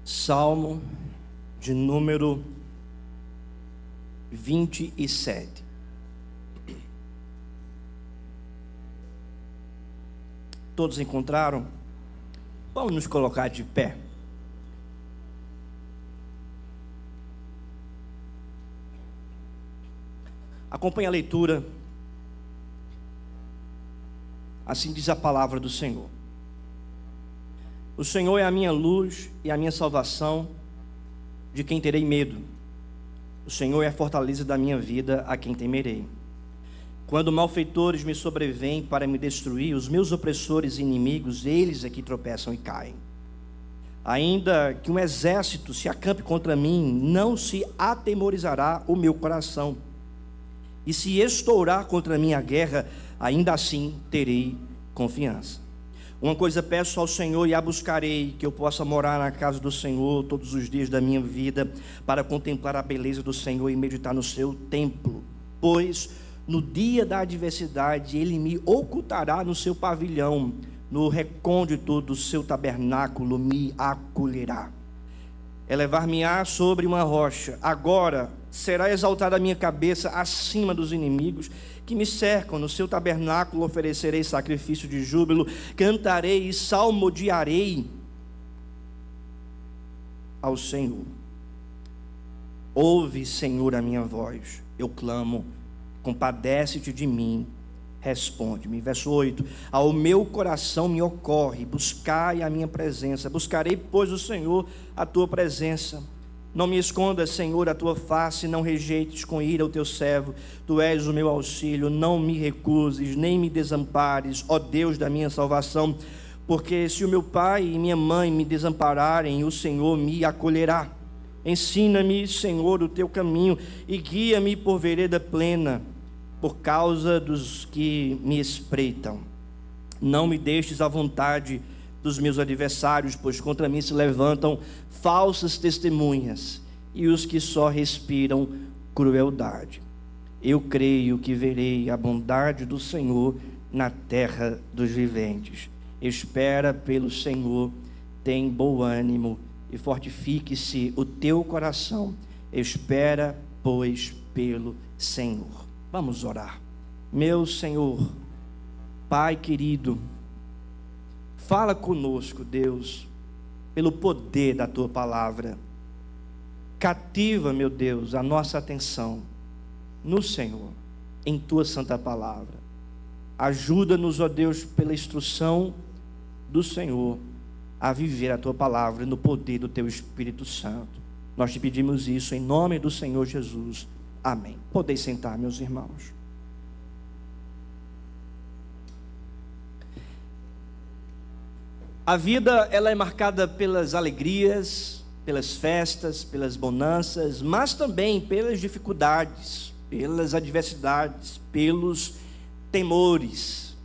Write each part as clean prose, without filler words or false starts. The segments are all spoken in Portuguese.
Salmo de número 27. Todos encontraram? Vamos nos colocar de pé. Acompanhe a leitura. Assim diz a palavra do Senhor. O Senhor é a minha luz e a minha salvação, de quem terei medo. O Senhor é a fortaleza da minha vida, a quem temerei. Quando malfeitores me sobrevêm para me destruir, os meus opressores e inimigos, eles é que tropeçam e caem. Ainda que um exército se acampe contra mim, não se atemorizará o meu coração. E se estourar contra mim a guerra, ainda assim terei confiança. Uma coisa peço ao Senhor e a buscarei, que eu possa morar na casa do Senhor todos os dias da minha vida, para contemplar a beleza do Senhor e meditar no seu templo. Pois no dia da adversidade Ele me ocultará no seu pavilhão, no recôndito do seu tabernáculo me acolherá. Elevar-me-á sobre uma rocha, agora será exaltada a minha cabeça acima dos inimigos que me cercam. No seu tabernáculo oferecerei sacrifício de júbilo, cantarei e salmodiarei ao Senhor. Ouve, Senhor, a minha voz, eu clamo, compadece-te de mim, responde-me. Verso 8: ao meu coração me ocorre, buscai a minha presença. Buscarei, pois, o Senhor, a tua presença. Não me escondas, Senhor, a tua face, não rejeites com ira o teu servo. Tu és o meu auxílio, não me recuses, nem me desampares, ó Deus da minha salvação. Porque se o meu pai e minha mãe me desampararem, o Senhor me acolherá. Ensina-me, Senhor, o teu caminho e guia-me por vereda plena, por causa dos que me espreitam. Não me deixes à vontade dos meus adversários, pois contra mim se levantam falsas testemunhas, e os que só respiram crueldade. Eu creio que verei a bondade do Senhor na terra dos viventes. Espera pelo Senhor, tem bom ânimo, e fortifique-se o teu coração. Espera, pois, pelo Senhor. Vamos orar. Meu Senhor, Pai querido, fala conosco, Deus, pelo poder da tua palavra. Cativa, meu Deus, a nossa atenção no Senhor, em tua santa palavra. Ajuda-nos, ó Deus, pela instrução do Senhor, a viver a tua palavra no poder do teu Espírito Santo. Nós te pedimos isso em nome do Senhor Jesus. Amém. Podeis sentar, meus irmãos. A vida, ela é marcada pelas alegrias, pelas festas, pelas bonanças, mas também pelas dificuldades, pelas adversidades, pelos temores.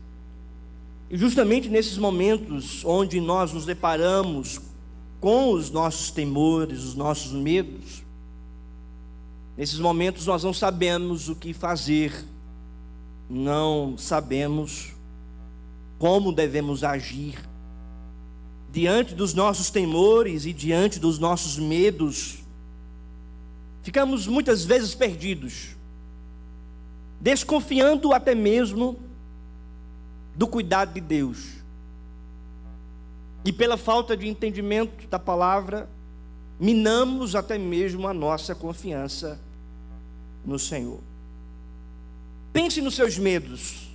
E justamente nesses momentos onde nós nos deparamos com os nossos temores, os nossos medos, nesses momentos nós não sabemos o que fazer, não sabemos como devemos agir. Diante dos nossos temores e diante dos nossos medos, ficamos muitas vezes perdidos, desconfiando até mesmo do cuidado de Deus. E pela falta de entendimento da palavra, minamos até mesmo a nossa confiança no Senhor. Pense nos seus medos,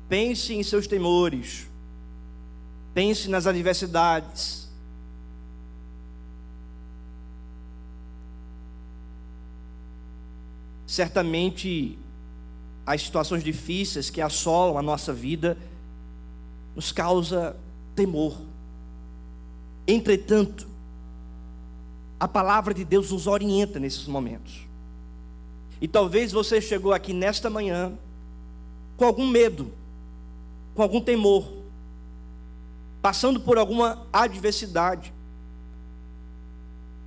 pense em seus temores, pense nas adversidades. Certamente, as situações difíceis que assolam a nossa vida nos causa temor. Entretanto, a palavra de Deus nos orienta nesses momentos. E talvez você chegou aqui nesta manhã com algum medo, com algum temor, passando por alguma adversidade.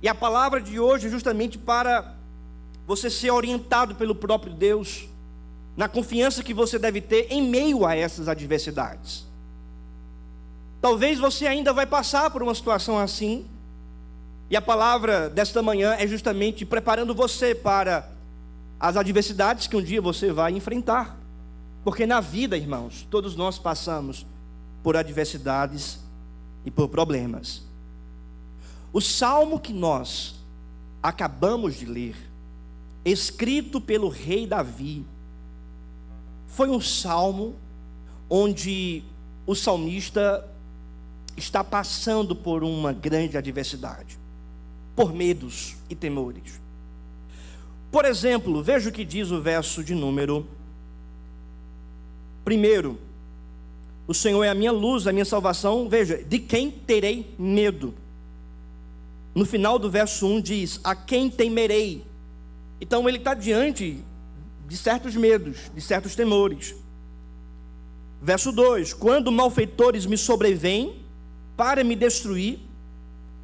E a palavra de hoje é justamente para você ser orientado pelo próprio Deus, na confiança que você deve ter em meio a essas adversidades. Talvez você ainda vai passar por uma situação assim, E a palavra desta manhã é justamente preparando você para as adversidades que um dia você vai enfrentar. Porque na vida, irmãos, todos nós passamos por adversidades e por problemas. O salmo que nós acabamos de ler, escrito pelo rei Davi, foi um salmo onde o salmista está passando por uma grande adversidade, por medos e temores. Por exemplo, veja o que diz o verso de número 1. O Senhor é a minha luz, a minha salvação. Veja, de quem terei medo? No final do verso 1 diz, a quem temerei? Então ele está diante de certos medos, de certos temores. Verso 2, quando malfeitores me sobrevêm para me destruir,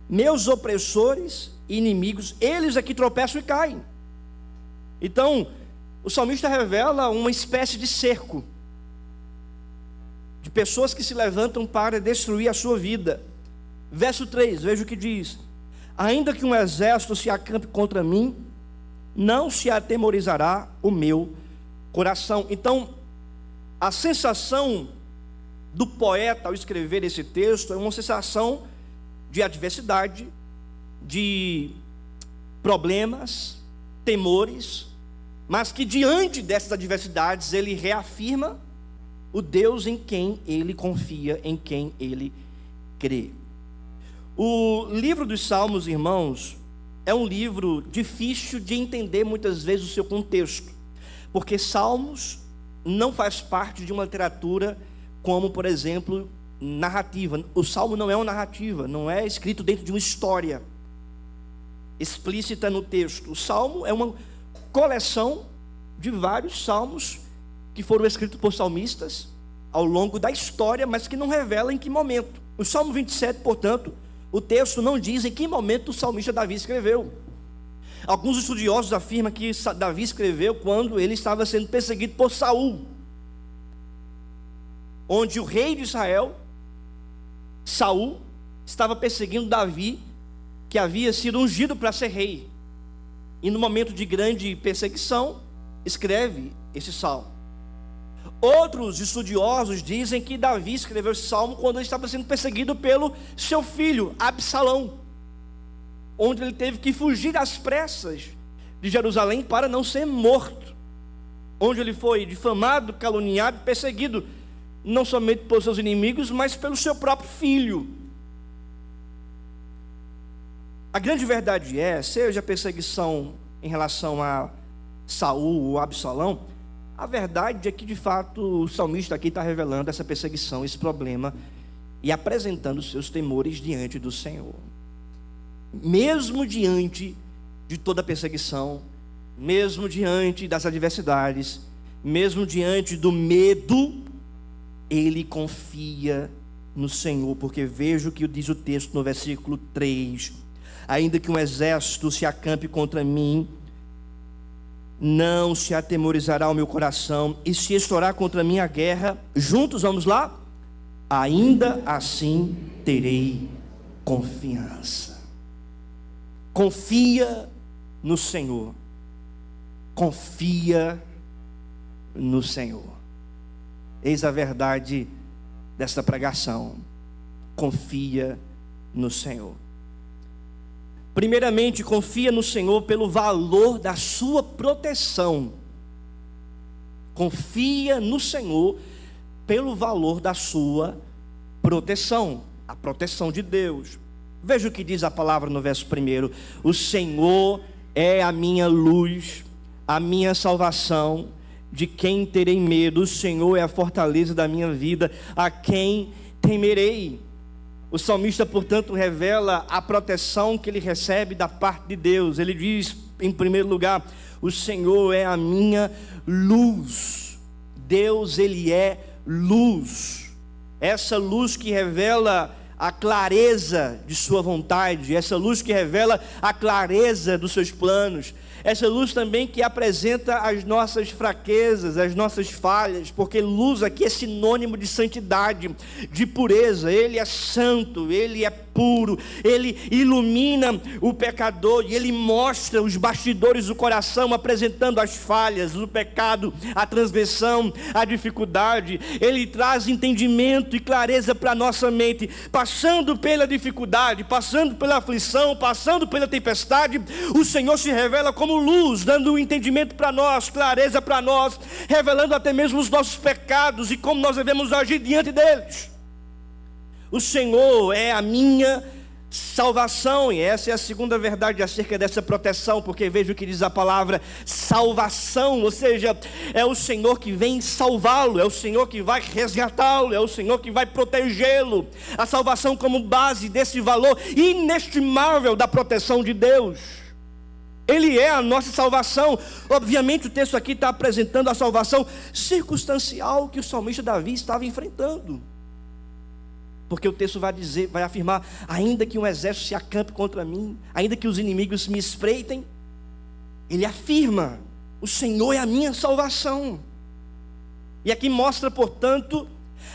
meus opressores e inimigos, eles aqui tropeçam e caem. Então, o salmista revela uma espécie de cerco, de pessoas que se levantam para destruir a sua vida. Verso 3, veja o que diz, ainda que um exército se acampe contra mim, não se atemorizará o meu coração. Então, a sensação do poeta ao escrever esse texto é uma sensação de adversidade, de problemas, temores, mas que diante dessas adversidades ele reafirma o Deus em quem ele confia, em quem ele crê. O livro dos Salmos, irmãos, é um livro difícil de entender muitas vezes o seu contexto, porque Salmos não faz parte de uma literatura como, por exemplo, narrativa. O Salmo não é uma narrativa, não é escrito dentro de uma história explícita no texto. O Salmo é uma coleção de vários salmos que foram escritos por salmistas ao longo da história, mas que não revelam em que momento. O Salmo 27, portanto, o texto não diz em que momento o salmista Davi escreveu. Alguns estudiosos afirmam que Davi escreveu quando ele estava sendo perseguido por Saul, onde o rei de Israel, Saul, estava perseguindo Davi, que havia sido ungido para ser rei. E no momento de grande perseguição, escreve esse salmo. Outros estudiosos dizem que Davi escreveu esse salmo quando ele estava sendo perseguido pelo seu filho, Absalão, onde ele teve que fugir às pressas de Jerusalém para não ser morto, onde ele foi difamado, caluniado, perseguido, não somente por seus inimigos, mas pelo seu próprio filho. A grande verdade é, seja a perseguição em relação a Saul ou Absalão, a verdade é que de fato o salmista aqui está revelando essa perseguição, esse problema, e apresentando os seus temores diante do Senhor. Mesmo diante de toda a perseguição, mesmo diante das adversidades, mesmo diante do medo, ele confia no Senhor, porque veja o que diz o texto no versículo 3, ainda que um exército se acampe contra mim, não se atemorizará o meu coração, e se estourar contra mim a guerra, juntos, vamos lá, ainda assim terei confiança. Confia no Senhor, confia no Senhor. Eis a verdade desta pregação, confia no Senhor. Primeiramente, confia no Senhor pelo valor da sua proteção. Confia no Senhor pelo valor da sua proteção, a proteção de Deus. Veja o que diz a palavra no verso 1: o Senhor é a minha luz, a minha salvação, de quem terei medo? O Senhor é a fortaleza da minha vida, a quem temerei? O salmista, portanto, revela a proteção que ele recebe da parte de Deus. Ele diz, em primeiro lugar, o Senhor é a minha luz. Deus, ele é luz. Essa luz que revela a clareza de sua vontade, essa luz que revela a clareza dos seus planos, essa luz também que apresenta as nossas fraquezas, as nossas falhas, porque luz aqui é sinônimo de santidade, de pureza. Ele é santo, ele é puro, ele ilumina o pecador e ele mostra os bastidores do coração, apresentando as falhas, o pecado, a transgressão, a dificuldade. Ele traz entendimento e clareza para a nossa mente, passando pela dificuldade, passando pela aflição, passando pela tempestade. O Senhor se revela como luz, dando entendimento para nós, clareza para nós, revelando até mesmo os nossos pecados e como nós devemos agir diante deles. O Senhor é a minha salvação, e essa é a segunda verdade acerca dessa proteção, porque veja o que diz a palavra salvação, ou seja, é o Senhor que vem salvá-lo, é o Senhor que vai resgatá-lo, é o Senhor que vai protegê-lo. A salvação como base desse valor inestimável da proteção de Deus. Ele é a nossa salvação. Obviamente o texto aqui está apresentando a salvação circunstancial que o salmista Davi estava enfrentando. Porque o texto vai afirmar: ainda que um exército se acampe contra mim, ainda que os inimigos me espreitem, ele afirma: o Senhor é a minha salvação. E aqui mostra, portanto,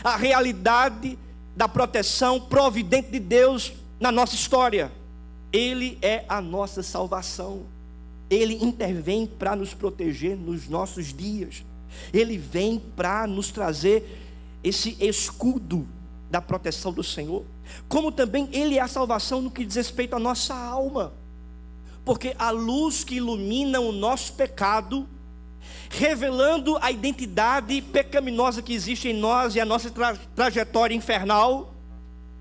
a realidade da proteção providente de Deus na nossa história. Ele é a nossa salvação. Ele intervém para nos proteger nos nossos dias. Ele vem para nos trazer esse escudo da proteção do Senhor, como também Ele é a salvação no que diz respeito à nossa alma, porque a luz que ilumina o nosso pecado, revelando a identidade pecaminosa que existe em nós e a nossa trajetória infernal,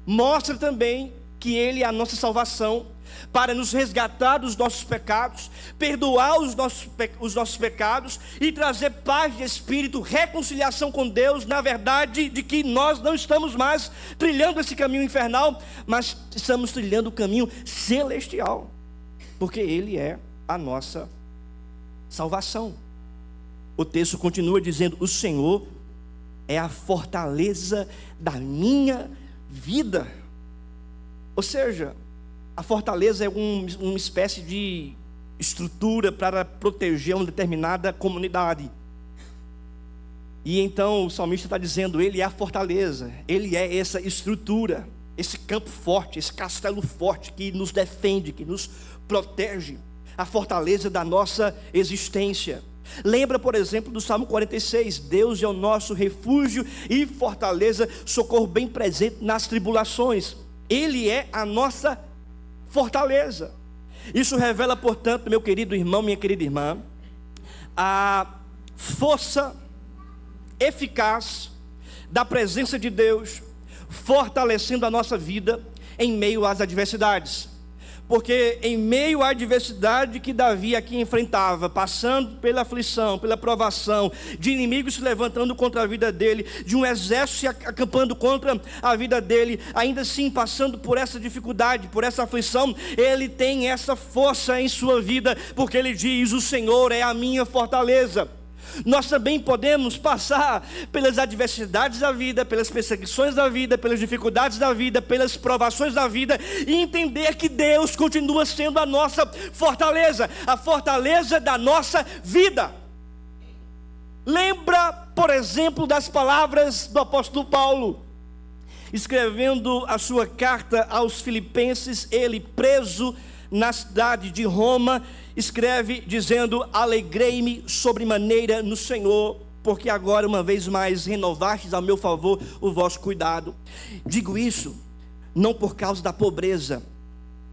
mostra também que Ele é a nossa salvação, para nos resgatar dos nossos pecados, perdoar os nossos pecados e trazer paz de espírito, reconciliação com Deus, na verdade de que nós não estamos mais trilhando esse caminho infernal, mas estamos trilhando o caminho celestial, porque Ele é a nossa salvação. O texto continua dizendo: o Senhor é a fortaleza da minha vida. Ou seja, a fortaleza é uma espécie de estrutura para proteger uma determinada comunidade. E então o salmista está dizendo: Ele é a fortaleza, Ele é essa estrutura, esse campo forte, esse castelo forte que nos defende, que nos protege, a fortaleza da nossa existência. Lembra, por exemplo, do Salmo 46, Deus é o nosso refúgio e fortaleza, socorro bem presente nas tribulações. Ele é a nossa fortaleza. Isso revela, portanto, meu querido irmão, minha querida irmã, a força eficaz da presença de Deus, fortalecendo a nossa vida em meio às adversidades. Porque em meio à adversidade que Davi aqui enfrentava, passando pela aflição, pela provação, de inimigos se levantando contra a vida dele, de um exército se acampando contra a vida dele, ainda assim passando por essa dificuldade, por essa aflição, ele tem essa força em sua vida, porque ele diz: o Senhor é a minha fortaleza. Nós também podemos passar pelas adversidades da vida, pelas perseguições da vida, pelas dificuldades da vida, pelas provações da vida, e entender que Deus continua sendo a nossa fortaleza, a fortaleza da nossa vida. Lembra, por exemplo, das palavras do apóstolo Paulo, escrevendo a sua carta aos Filipenses, ele preso na cidade de Roma, escreve dizendo: alegrei-me sobremaneira no Senhor, porque agora uma vez mais renovastes ao meu favor o vosso cuidado. Digo isso não por causa da pobreza,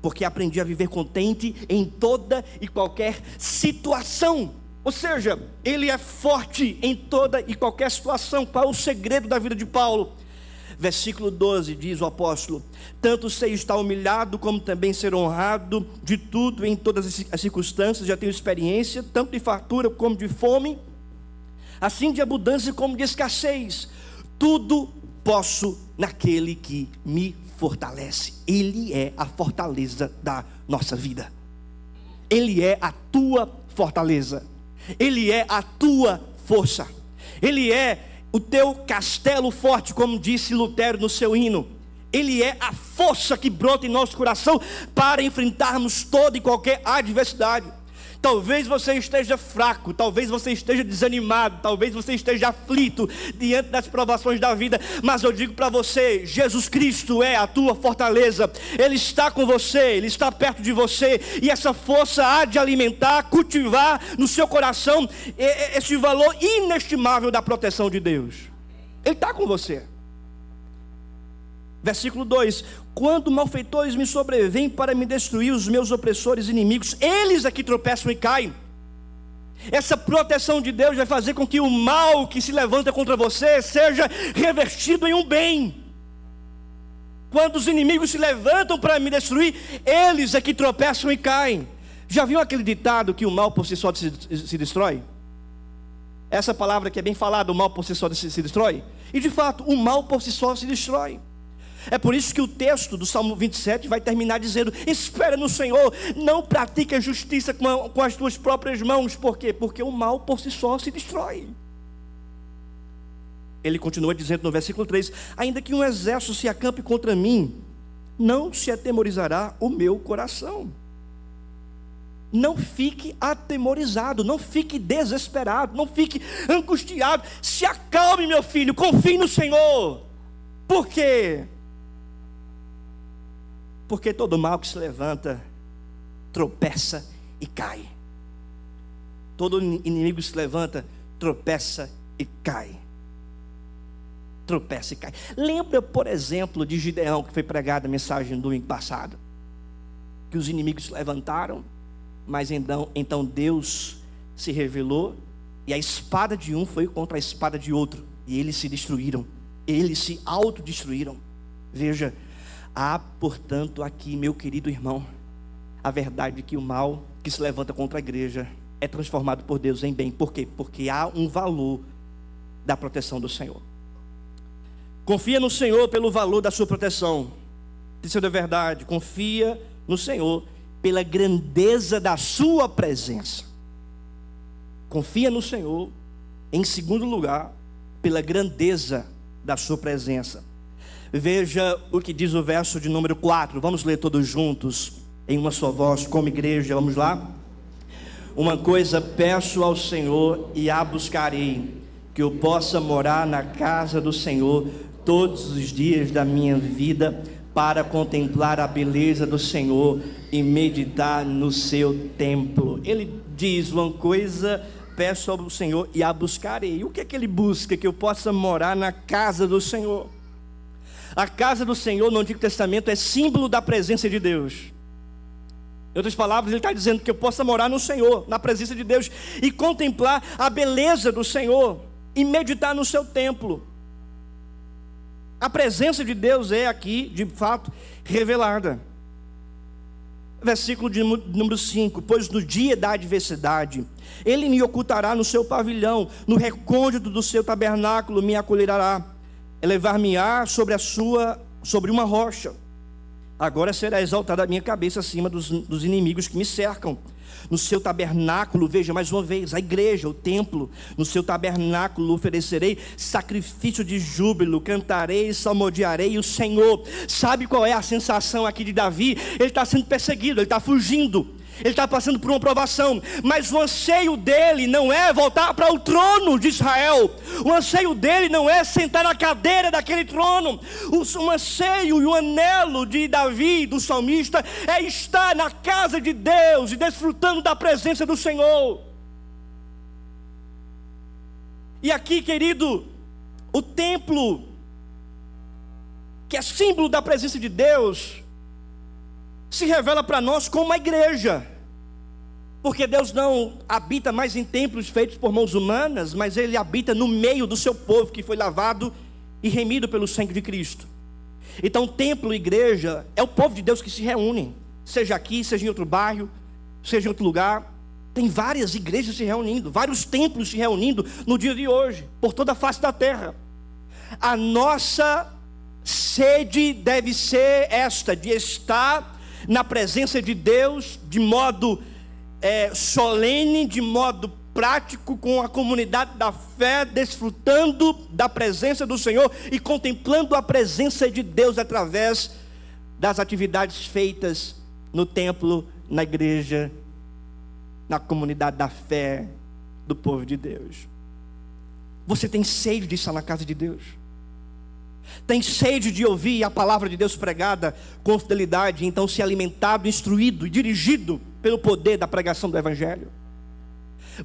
porque aprendi a viver contente em toda e qualquer situação. Ou seja, ele é forte em toda e qualquer situação. Qual é o segredo da vida de Paulo? Versículo 12 diz o apóstolo: tanto sei estar humilhado, como também ser honrado, de tudo em todas as circunstâncias. Já tenho experiência, tanto de fartura como de fome, assim de abundância como de escassez. Tudo posso naquele que me fortalece. Ele é a fortaleza da nossa vida. Ele é a tua fortaleza. Ele é a tua força. Ele é o teu castelo forte, como disse Lutero no seu hino. Ele é a força que brota em nosso coração para enfrentarmos toda e qualquer adversidade. Talvez você esteja fraco, talvez você esteja desanimado, talvez você esteja aflito diante das provações da vida, mas eu digo para você, Jesus Cristo é a tua fortaleza, Ele está com você, Ele está perto de você, e essa força há de alimentar, cultivar no seu coração esse valor inestimável da proteção de Deus. Ele está com você. Versículo 2: quando malfeitores me sobrevêm para me destruir, os meus opressores inimigos, eles é que tropeçam e caem. Essa proteção de Deus vai fazer com que o mal que se levanta contra você seja revertido em um bem. Quando os inimigos se levantam para me destruir, eles é que tropeçam e caem. Já viu aquele ditado que o mal por si só se destrói? Essa palavra que é bem falada, o mal por si só se destrói. E de fato, o mal por si só se destrói. É por isso que o texto do Salmo 27 vai terminar dizendo: espera no Senhor, não pratique a justiça com as tuas próprias mãos. Por quê? Porque o mal por si só se destrói. Ele continua dizendo no versículo 3: ainda que um exército se acampe contra mim, não se atemorizará o meu coração. Não fique atemorizado, não fique desesperado, não fique angustiado. Se acalme, meu filho, confie no Senhor. Por quê? Porque todo mal que se levanta tropeça e cai. Todo inimigo se levanta, tropeça e cai. Tropeça e cai. Lembra, por exemplo, de Gideão, que foi pregada a mensagem no domingo passado, que os inimigos se levantaram, mas então Deus se revelou, e a espada de um foi contra a espada de outro, e eles se destruíram, eles se autodestruíram. Veja, há, portanto, aqui, meu querido irmão, a verdade que o mal que se levanta contra a igreja é transformado por Deus em bem. Por quê? Porque há um valor da proteção do Senhor. Confia no Senhor pelo valor da sua proteção. Terceira verdade, confia no Senhor pela grandeza da sua presença. Confia no Senhor, em segundo lugar, pela grandeza da sua presença. Veja o que diz o verso de número 4. Vamos ler todos juntos, em uma só voz, como igreja. Vamos lá? Uma coisa peço ao Senhor e a buscarei, que eu possa morar na casa do Senhor todos os dias da minha vida, para contemplar a beleza do Senhor e meditar no seu templo. Ele diz: uma coisa peço ao Senhor e a buscarei. O que é que ele busca? Que eu possa morar na casa do Senhor. A casa do Senhor no Antigo Testamento é símbolo da presença de Deus. Em outras palavras, ele está dizendo que eu possa morar no Senhor, na presença de Deus, e contemplar a beleza do Senhor e meditar no seu templo. A presença de Deus é aqui, de fato, revelada. Versículo de número 5: pois no dia da adversidade, Ele me ocultará no seu pavilhão, no recôndito do seu tabernáculo me acolherá, elevar-me-á sobre uma rocha. Agora será exaltada a minha cabeça acima dos inimigos que me cercam. No seu tabernáculo, veja mais uma vez, a igreja, o templo, no seu tabernáculo oferecerei sacrifício de júbilo, cantarei, salmodiarei o Senhor. Sabe qual é a sensação aqui de Davi? Ele está sendo perseguido, ele está fugindo, ele está passando por uma provação, mas o anseio dele não é voltar para o trono de Israel, o anseio dele não é sentar na cadeira daquele trono. O anseio e o anelo de Davi, do salmista, é estar na casa de Deus e desfrutando da presença do Senhor. E aqui, querido, o templo, que é símbolo da presença de Deus, se revela para nós como uma igreja, porque Deus não habita mais em templos feitos por mãos humanas, mas Ele habita no meio do seu povo, que foi lavado e remido pelo sangue de Cristo. Então, templo e igreja é o povo de Deus que se reúne, seja aqui, seja em outro bairro, seja em outro lugar. Tem várias igrejas se reunindo, vários templos se reunindo no dia de hoje, por toda a face da terra. A nossa sede deve ser esta, de estar na presença de Deus, de modo solene, de modo prático, com a comunidade da fé, desfrutando da presença do Senhor e contemplando a presença de Deus através das atividades feitas no templo, na igreja na comunidade da fé do povo de Deus. Você tem sede de estar na casa de Deus? Tem sede de ouvir a palavra de Deus pregada com fidelidade, então ser alimentado, instruído e dirigido pelo poder da pregação do Evangelho?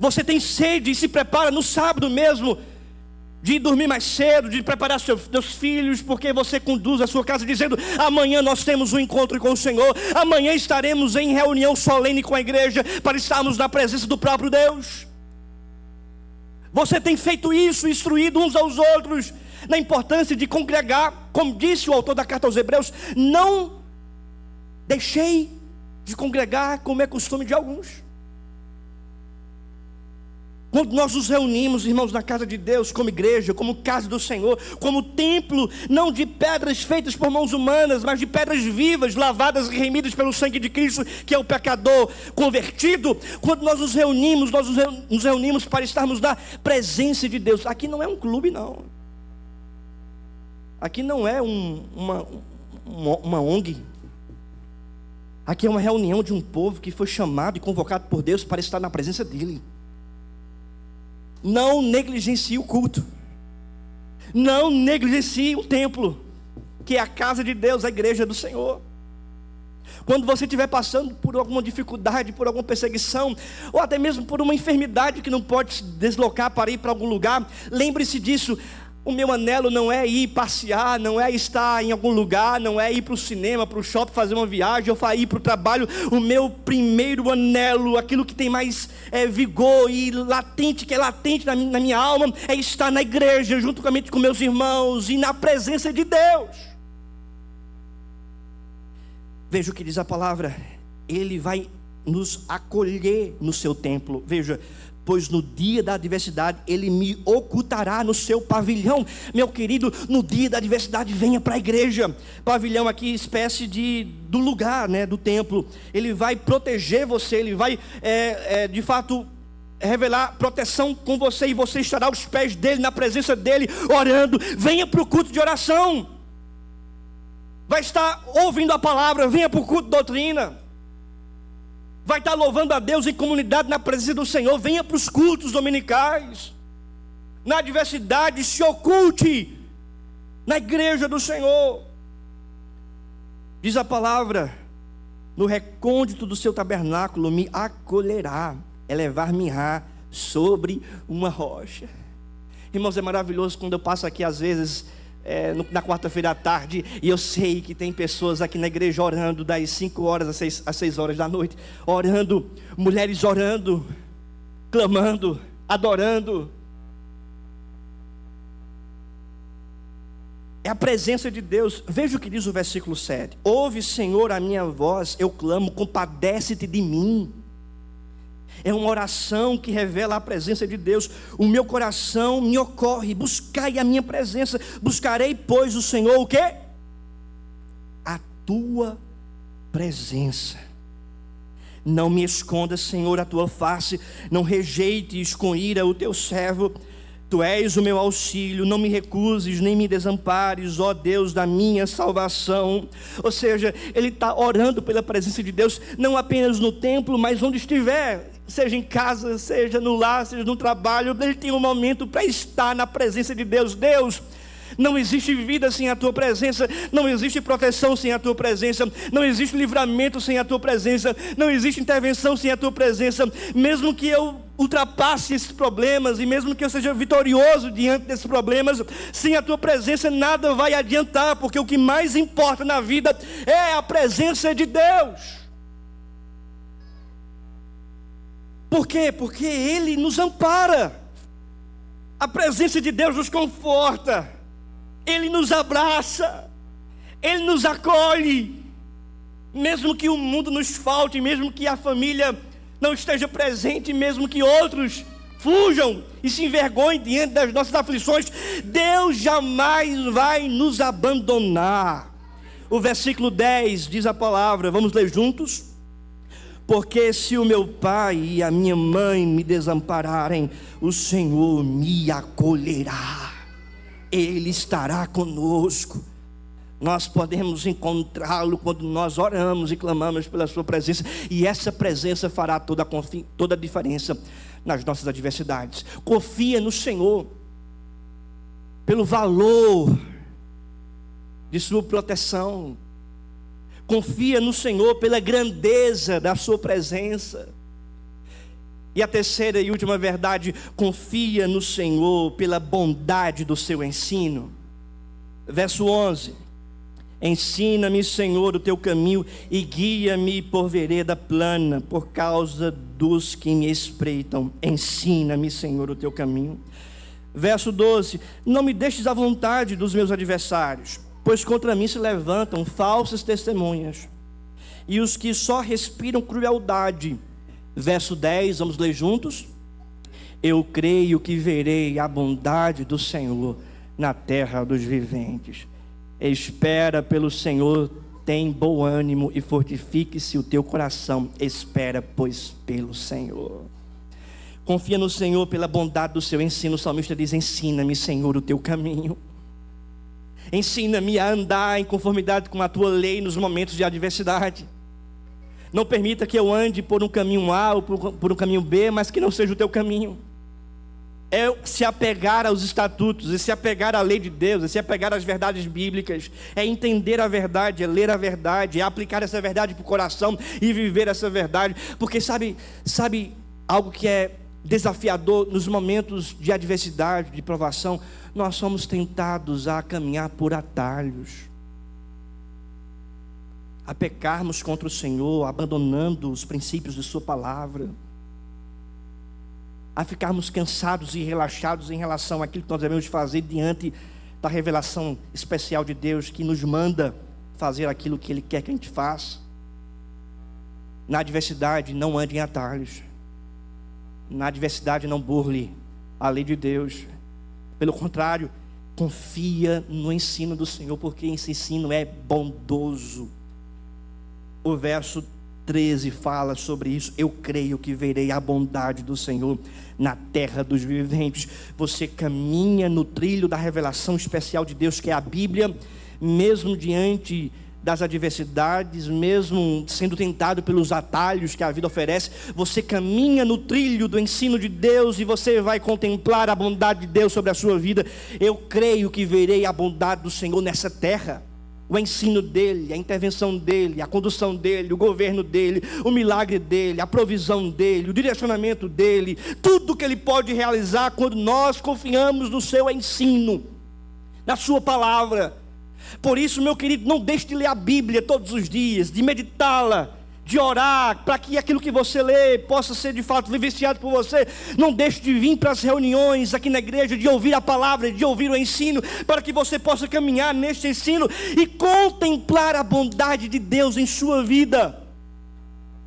Você tem sede e se prepara no sábado mesmo de dormir mais cedo, de preparar seus filhos, porque você conduz a sua casa dizendo: amanhã nós temos um encontro com o Senhor, amanhã estaremos em reunião solene com a igreja, para estarmos na presença do próprio Deus. Você tem feito isso, instruído uns aos outros, na importância de congregar, como disse o autor da carta aos Hebreus: não deixei de congregar como é costume de alguns. Quando nós nos reunimos, irmãos, na casa de Deus, como igreja, como casa do Senhor, como templo, não de pedras feitas por mãos humanas, mas de pedras vivas, lavadas e remidas pelo sangue de Cristo, que é o pecador convertido. Quando nós nos reunimos para estarmos na presença de Deus. Aqui não é um clube, não. Aqui não é uma ONG. Aqui é uma reunião de um povo que foi chamado e convocado por Deus para estar na presença dEle. Não negligencie o culto. Não negligencie o templo, que é a casa de Deus, a igreja do Senhor. Quando você estiver passando por alguma dificuldade, por alguma perseguição, ou até mesmo por uma enfermidade que não pode se deslocar para ir para algum lugar, lembre-se disso. O meu anelo não é ir passear, não é estar em algum lugar, não é ir para o cinema, para o shopping, fazer uma viagem, ou ir para o trabalho. O meu primeiro anelo, aquilo que tem mais vigor e latente, que é latente na minha alma, é estar na igreja, juntamente com meus irmãos e na presença de Deus. Veja o que diz a palavra: Ele vai nos acolher no seu templo. Veja: pois no dia da adversidade Ele me ocultará no seu pavilhão. Meu querido, no dia da adversidade venha para a igreja. Pavilhão aqui, espécie do lugar, do templo. Ele vai proteger você, Ele vai de fato revelar proteção com você, e você estará aos pés dEle, na presença dEle, orando. Venha para o culto de oração. Vai estar ouvindo a palavra, venha para o culto de doutrina. Vai estar louvando a Deus em comunidade, na presença do Senhor. Venha para os cultos dominicais. Na adversidade, se oculte na igreja do Senhor. Diz a palavra: no recôndito do seu tabernáculo me acolherá, elevar-me-á sobre uma rocha. Irmãos, é maravilhoso quando eu passo aqui às vezes na quarta-feira à tarde, e eu sei que tem pessoas aqui na igreja orando das 5 horas às 6 horas da noite, orando, mulheres orando, clamando, adorando. É a presença de Deus. Veja o que diz o versículo 7: ouve, Senhor, a minha voz, eu clamo, compadece-te de mim. É uma oração que revela a presença de Deus. O meu coração me ocorre, buscai a minha presença. Buscarei, pois, o Senhor, o quê? A tua presença. Não me escondas, Senhor, a tua face. Não rejeites com ira o teu servo. Tu és o meu auxílio, não me recuses, nem me desampares, ó Deus da minha salvação. Ou seja, ele está orando pela presença de Deus, não apenas no templo, mas onde estiver, seja em casa, seja no lar, seja no trabalho. Ele tem um momento para estar na presença de Deus. Deus, não existe vida sem a tua presença, não existe proteção sem a tua presença, não existe livramento sem a tua presença, não existe intervenção sem a tua presença. Mesmo que eu ultrapasse esses problemas, e mesmo que eu seja vitorioso diante desses problemas, sem a tua presença nada vai adiantar, porque o que mais importa na vida é a presença de Deus. Por quê? Porque Ele nos ampara, a presença de Deus nos conforta, Ele nos abraça, Ele nos acolhe. Mesmo que o mundo nos falte, mesmo que a família não esteja presente, mesmo que outros fujam e se envergonhem diante das nossas aflições, Deus jamais vai nos abandonar. O versículo 10 diz a palavra, vamos ler juntos? Porque se o meu pai e a minha mãe me desampararem, o Senhor me acolherá. Ele estará conosco. Nós podemos encontrá-lo quando nós oramos e clamamos pela sua presença, e essa presença fará toda a diferença nas nossas adversidades. Confia no Senhor pelo valor de sua proteção. Confia no Senhor pela grandeza da sua presença. E a terceira e última verdade: confia no Senhor pela bondade do seu ensino. Verso 11: ensina-me, Senhor, o teu caminho e guia-me por vereda plana, por causa dos que me espreitam. Ensina-me, Senhor, o teu caminho. Verso 12: não me deixes à vontade dos meus adversários, pois contra mim se levantam falsas testemunhas, e os que só respiram crueldade. Verso 10, vamos ler juntos? Eu creio que verei a bondade do Senhor na terra dos viventes. Espera pelo Senhor, tem bom ânimo e fortifique-se o teu coração. Espera, pois, pelo Senhor. Confia no Senhor pela bondade do seu ensino. O salmista diz: ensina-me, Senhor, o teu caminho. Ensina-me a andar em conformidade com a tua lei nos momentos de adversidade. Não permita que eu ande por um caminho A ou por um caminho B, mas que não seja o teu caminho. É se apegar aos estatutos, é se apegar à lei de Deus, é se apegar às verdades bíblicas, é entender a verdade, é ler a verdade, é aplicar essa verdade para o coração e viver essa verdade. Porque sabe algo que é desafiador nos momentos de adversidade, de provação? Nós somos tentados a caminhar por atalhos, a pecarmos contra o Senhor, abandonando os princípios de sua palavra, a ficarmos cansados e relaxados em relação àquilo que nós devemos fazer diante da revelação especial de Deus, que nos manda fazer aquilo que Ele quer que a gente faça. Na adversidade, não ande em atalhos. Na adversidade, não burle a lei de Deus. Pelo contrário, confia no ensino do Senhor, porque esse ensino é bondoso. O verso 13 fala sobre isso. Eu creio que verei a bondade do Senhor na terra dos viventes. Você caminha no trilho da revelação especial de Deus, que é a Bíblia, mesmo diante das adversidades, mesmo sendo tentado pelos atalhos que a vida oferece. Você caminha no trilho do ensino de Deus e você vai contemplar a bondade de Deus sobre a sua vida. Eu creio que verei a bondade do Senhor nessa terra. O ensino dele, a intervenção dele, a condução dele, o governo dele, o milagre dele, a provisão dele, o direcionamento dele, tudo que ele pode realizar quando nós confiamos no seu ensino, na sua palavra. Por isso, meu querido, não deixe de ler a Bíblia todos os dias, de meditá-la, de orar, para que aquilo que você lê possa ser de fato vivenciado por você. Não deixe de vir para as reuniões aqui na igreja, de ouvir a palavra, de ouvir o ensino, para que você possa caminhar neste ensino e contemplar a bondade de Deus em sua vida.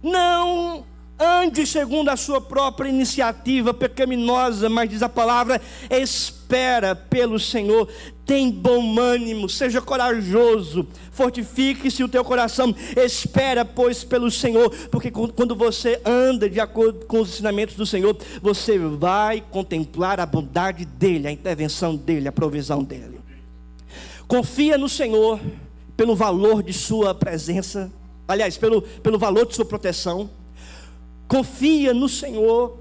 Não ande segundo a sua própria iniciativa pecaminosa, mas diz a palavra: espera pelo Senhor, tem bom ânimo, seja corajoso, fortifique-se o teu coração, espera pois pelo Senhor, porque quando você anda de acordo com os ensinamentos do Senhor, você vai contemplar a bondade dele, a intervenção dele, a provisão dele. Confia no Senhor pelo valor de sua presença, aliás, pelo valor de sua proteção. Confia no Senhor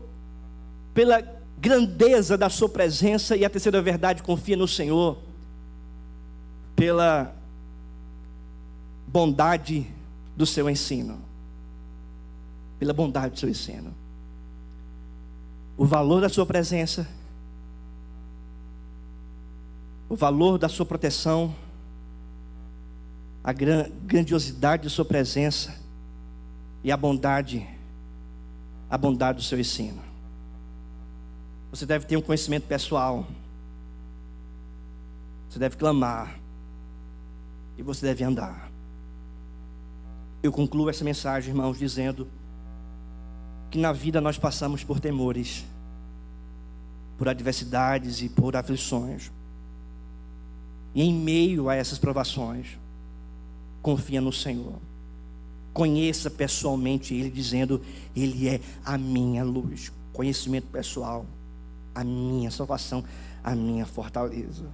pela grandeza da sua presença. E a terceira verdade: confia no Senhor pela bondade do seu ensino. Pela bondade do seu ensino. O valor da sua presença, o valor da sua proteção, a grandiosidade de sua presença e a bondade do seu ensino. Você deve ter um conhecimento pessoal, você deve clamar e você deve andar. Eu concluo essa mensagem, irmãos, dizendo que na vida nós passamos por temores, por adversidades e por aflições, e em meio a essas provações, confia no Senhor. Conheça pessoalmente Ele, dizendo: Ele é a minha luz. Conhecimento pessoal, a minha salvação, a minha fortaleza.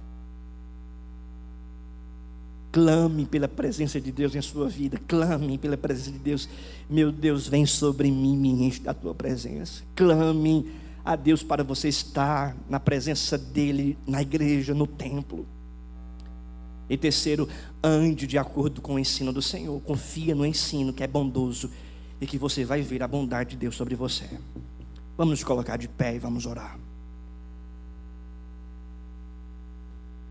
Clame pela presença de Deus em sua vida. Clame pela presença de Deus. Meu Deus, vem sobre mim, me enche da tua presença. Clame a Deus para você estar na presença dEle, na igreja, no templo. E terceiro, ande de acordo com o ensino do Senhor. Confia no ensino que é bondoso e que você vai ver a bondade de Deus sobre você. Vamos nos colocar de pé e vamos orar.